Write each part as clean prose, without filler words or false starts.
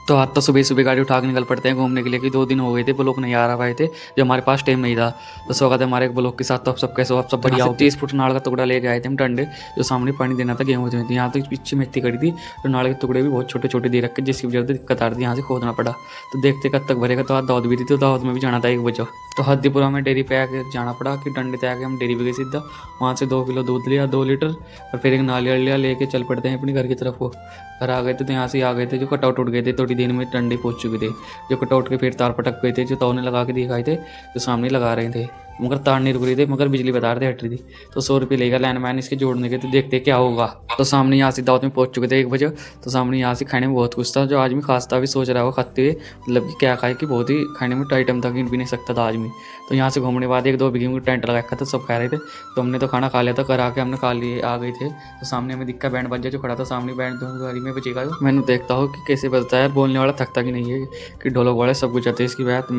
तो आज तो सुबह सुबह गाड़ी उठा के निकल पड़ते हैं घूमने के लिए कि 2 दिन हो गए थे ब्लॉक नहीं आ रहा पाए थे जो हमारे पास टाइम नहीं था। तो स्वागत है हमारे एक ब्लॉक के साथ। तो आप सब कैसे हो? आप सब बढ़िया हो? 30 फुट नाड़ का टुकड़ा लेके आए थे हम डंडे, जो सामने पानी देना था गेहूँ में। यहाँ तो पीछे मिट्टी कड़ी थी तो नाड़ के टुकड़े भी बहुत छोटे छोटे दे रखे, जिसकी वजह से दिक्कत आ रही थी, यहाँ से खोदना पड़ा। तो देखते कब तक भरेगा। तो आज दाऊद भी थी, तो दाऊद में भी जाना था 1 बजे। तो हद्दीपुरा में डेयरी पे आके जाना पड़ा कि डंडे पे आके हम डेयरी पे गए सीधा। वहाँ से 2 किलो दूध लिया, 2 लीटर, और फिर एक नारियल लिया, लेके चल पड़ते हैं अपने घर की तरफ को। घर आ गए थे तो यहाँ से आ गए थे, जो कटआउट उठ गए थे थोड़ी देर में डंडे पहुँच चुके थे। जो कटआउट के फिर तार पटक गए थे, जो तौने लगा के दिखाए थे, जो सामने लगा रहे थे, मगर तार नहीं रुक रही थे, मगर बिजली बता रहे थे हट रही थी। तो 100 रुपये लेगा लैंडमैन इसके जोड़ने के, तो देखते क्या होगा। तो सामने यहाँ से दावत में पहुंच चुके थे 1 बजे। तो सामने यहाँ से खाने में बहुत कुछ था, जो आज में खास्ता भी सोच रहा होगा खाते हुए, मतलब कि क्या खाए, कि बहुत ही खाने में आइटम था, गिन भी नहीं सकता था आज में। तो यहाँ से घूमने के बाद 1-2 बीघे में टेंट लगा रखा था, सब खा रहे थे। तो हमने तो खाना खा लिया था, कर आके हमने खा लिए आ गए थे। तो सामने हमें दिक्का बैंड बजा जो खड़ा था सामने, बैंड गाड़ी में बजेगा। मैंने देखता हूँ कि कैसे बजता है, बोलने वाला थकता कि नहीं है, कि ढोलक वाले सब कुछ आते हैं। इसकी बात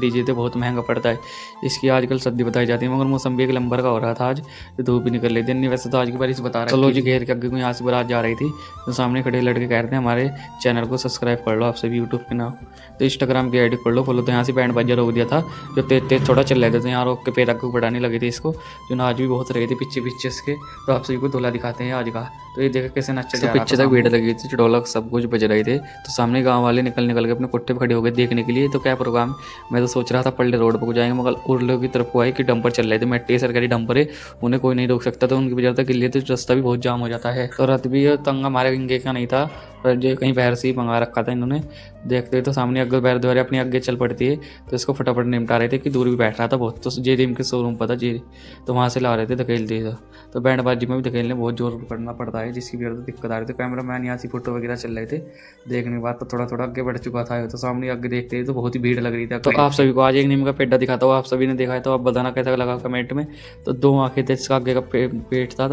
डीजे तो बहुत महंगा पड़ता है, इसकी आजकल सद्दी बताई जाती है। मगर मौसम भी 1 नंबर का हो रहा था आज, तो धूप भी निकल रही थी। नहीं वैसे तो आज की बारिश बता रहा है। चलो जी, घेर के आगे यहाँ से बारात जा रही थी। तो सामने खड़े लड़के कह रहे थे हमारे चैनल को सब्सक्राइब कर लो आप सभी, यूट्यूब के नाम, तो इंस्टाग्राम की आईडी कर लो फॉलो। तो यहाँ से बैंड बाजा रोक दिया था, जो तेज थोड़ा चल रहे थे, तो यहाँ रोक के पैर आगे बढ़ाने लगे थे इसको, जो ना आज भी बहुत रहे थे पीछे पीछे इसके। तो आप सभी को दूल्हा दिखाते हैं आज का। तो ये देखो कैसे नच्चे जा रहा था, पीछे तक भीड़ लगी थी, ढोलक सब कुछ बज रहे थे। तो सामने गाँव वाले निकल के अपने कुट्टे पर खड़े हो गए देखने के लिए। तो क्या प्रोग्राम, मैं तो सोच रहा था पल्ले रोड पर जाएंगे, मगर उर्लों की तरफ को आए कि डंपर चल रहे थे, मेट्टी सरकारी डंपर है, उन्हें कोई नहीं रोक सकता। तो उनकी वजह से गिल्ली, तो रास्ता भी बहुत जाम हो जाता है। तो रात भी तंग हमारे इंगे का नहीं था, पर जो कहीं बाहर से ही मंगा रखा था इन्होंने। देखते तो सामने अग्गे बैर द्वारे अपनी आगे चल पड़ती है, तो इसको फटाफट निपटा रहे थे कि दूर भी बैठ रहा था बहुत। तो जेरीम के शोरूम पर था जेरी, तो वहाँ से ला रहे थे धकेल दिए। तो बैंडबाजी में भी धकेलने बहुत जोर करना पड़ता है, जिसकी वजह से दिक्कत आ रही थी। कैमरा मैन यहाँ से फोटो वगैरह चल रहे थे, देखने के बाद तो थोड़ा थोड़ा आगे बढ़ चुका था। तो सामने आगे देखते ही तो बहुत ही भीड़ लग रही थी। तो आप सभी को आज एक नीम का पेड्डा दिखाता हूँ, आप सभी ने देखा है तो आप बताना कैसा लगा कमेंट में। तो 2 आंखें थे, इसका आगे का पेट था।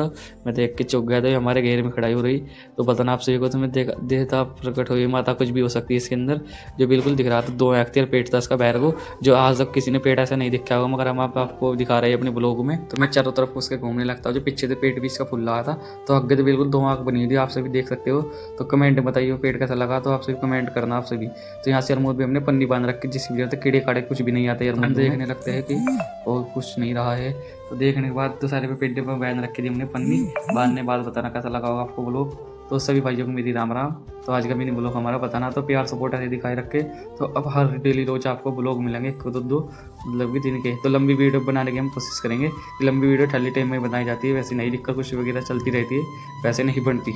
मैं देख के चौंक गया था, हमारे घेर में खड़ाई हो रही। तो बताना आप सभी को, तो मैं देखता प्रकट हुई माता कुछ भी हो सकती है इसके अंदर, जो बिल्कुल दिख रहा था। 2 आंख थी और पेट था इसका बैर को, जो आज तक किसी ने पेट ऐसा नहीं दिखा होगा, मगर हम आपको दिखा रहे हैं अपने ब्लॉग में। तो मैं चारों तरफ उसके घूमने लगता हूँ, जो पीछे से पेट भी इसका फुल रहा था। तो आगे तो बिल्कुल 2 आंख बनी हुई थी, आप सभी देख सकते हो। तो कमेंट बताइए पेट कैसा लगा, तो आप सभी कमेंट करना आप सभी। तो यहाँ से अरमूद भी हमने पन्नी बांध रखी, जिसकी वजह से कीड़े काड़े कुछ भी नहीं आते। हम देखने लगते हैं कि और कुछ नहीं रहा है। तो देखने के बाद तो सारे पे पेटे पर बांध रखी थी हमने पन्नी। बांधने बाद बताना कैसा लगा होगा आपको ब्लॉग। तो सभी भाइयों को मेरी राम राम। तो आज का मिनी ब्लॉग हमारा बताना, तो प्यार सपोर्ट ऐसे दिखाई रखे। तो अब हर डेली रोज आपको ब्लॉग मिलेंगे 1-2 मतलब कि दिन के। तो लंबी वीडियो बनाने की हम कोशिश करेंगे। लंबी वीडियो ठंडी टाइम में बनाई जाती है, वैसे नहीं दिक्कत कुछ वगैरह चलती रहती है, वैसे नहीं बनती।